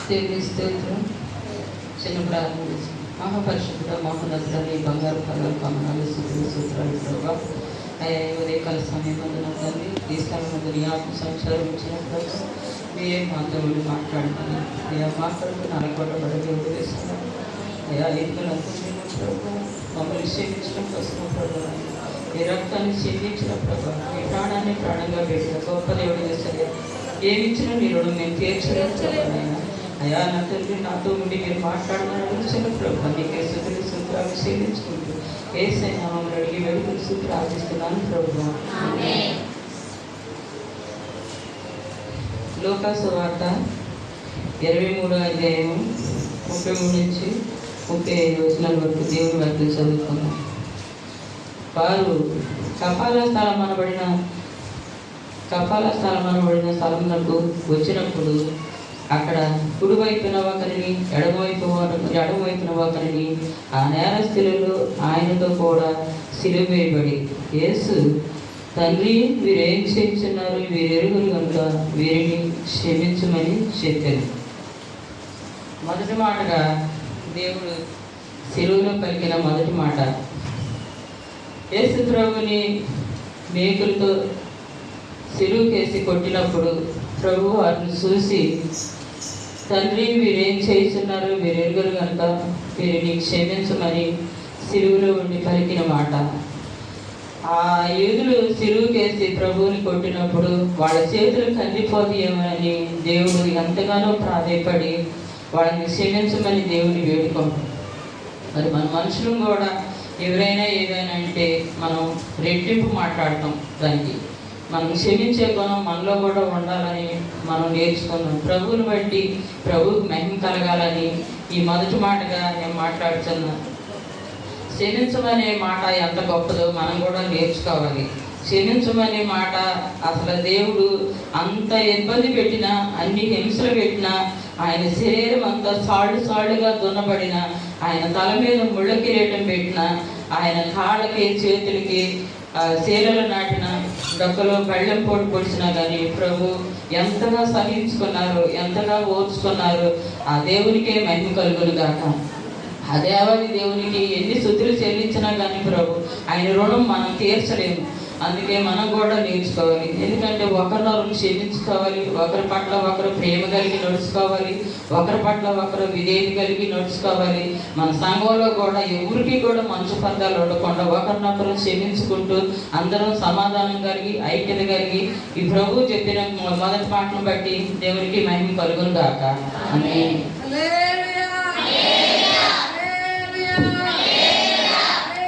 దేవుని స్తోత్రం. చిన్న ప్రారంభం చేసి మహాపరిశుద్ధ మహోన్నతులని బంగారు పదాలు కమనాలు సూత్రాలు ప్రభావ అయ్యా ఉదయకాల సమయం నా తండ్రి ఈ స్థలం నీ ఆత్మ సంచారం ఇచ్చినప్పుడు మీరే మాతో మాట్లాడుతున్నాను. అయ్యా మాట్లాడుతూ నలకొట్టబడ దేవుడు వేస్తున్నాను. అయ్యా ఎన్నికలు అనుకుంటున్న మమ్మల్ని క్షమించడం కోసం ప్రభావ ఈ రక్తాన్ని క్షమించిన ప్రభావ మీ ప్రాణాన్ని ప్రాణంగా పెట్టిన గొప్ప దేవుడు చేస్తారు. ఏమిచ్చినా నీ రుణం మేము తీర్చలేదు ప్రభావైనా. అయ్యా నా తండ్రి నాతో ఉండి మీరు మాట్లాడమని ప్రభావ నీకే స్తుతులు సూత్రాలు క్షమించుకుంటూ యేసయ్య నామములో అడిగి వేడుకలు సూత్రాలు ప్రార్థిస్తున్నాను ప్రభావ. లూకా సువార్త 23వ అధ్యాయం 33 నుంచి 35 వచనాల వరకు దేవుని వాక్యం చదువుకున్నాం. వారు కపాల స్థలం అనబడిన స్థలమునకు వచ్చినప్పుడు అక్కడ కుడివైపున ఒకరిని ఎడమవైపున ఒకరిని ఆ నేరస్తులలో ఆయనతో కూడా సిలువ వేయబడి యేసు తండ్రి వీరేం చేస్తున్నారు, వీరెరుగురు కనుక వీరిని క్షమించమని చెప్పారు. మొదటి మాటగా దేవుడు సిలువలో పలికిన మొదటి మాట యేసు ప్రభుని మేకులతో సిలువకేసి కొట్టినప్పుడు ప్రభు వారిని చూసి తండ్రి వీరేం చేస్తున్నారు, వీరెరుగురు కనుక వీరిని క్షమించమని సిలువలో ఉండి పలికిన మాట. ఆ యూదులు సిలువకేసి ప్రభువుని కొట్టినప్పుడు వాళ్ళ చేతులు కందిపోతాయేమని దేవుడు ఎంతగానో ప్రాధేయపడి వాళ్ళని క్షమించమని దేవుని వేడుకుంటాం. మరి మన మనుషులు కూడా ఎవరైనా ఏదైనా అంటే మనం రెట్టింపు మాట్లాడతాం. దానికి మనం క్షమించే గుణం మనలో కూడా ఉండాలని మనం నేర్చుకున్నాం. ప్రభువుని బట్టి ప్రభువుకి మహిమ కలగాలని ఈ మొదటి మాటగా నేను మాట్లాడుతున్నాను. క్షమించమనే మాట ఎంత గొప్పదో మనం కూడా నేర్చుకోవాలి. క్షమించమనే మాట అసలు దేవుడు అంత ఇబ్బంది పెట్టినా, అన్ని హింసలు పెట్టినా, ఆయన శరీరం అంతా సాళ్ళుగా దున్నబడిన, ఆయన తల మీద ముళ్ళ కిరీటం పెట్టిన, ఆయన కాళ్ళకి చేతులకి శీలలు నాటిన, డొక్కలో బెళ్ళం పోటు పొడిచినా కానీ ప్రభు ఎంతగా సహించుకున్నారు, ఎంతగా ఓర్చుకున్నారు. ఆ దేవునికే మహిమ కలుగును గాక. ఆ దేవాది దేవునికి ఎన్ని స్తుతులు చెల్లించినా కానీ ప్రభు ఆయన రుణం మనం తీర్చలేము. అందుకే మనం కూడా నేర్చుకోవాలి. ఎందుకంటే ఒకరినొకరు క్షమించుకోవాలి, ఒకరి పట్ల ఒకరు ప్రేమ కలిగి నడుచుకోవాలి, ఒకరి పట్ల ఒకరు విధేయత కలిగి నడుచుకోవాలి. మన సంఘంలో కూడా ఎవరికి కూడా మంచు పదాలు ఉండకుండా ఒకరినొకరు క్షమించుకుంటూ అందరం సమాధానం కలిగి ఐక్యత కలిగి ఈ ప్రభు చెప్పిన మొదటి మాటను బట్టి దేవునికి మహిమ కలుగును గాక. ఆమేన్.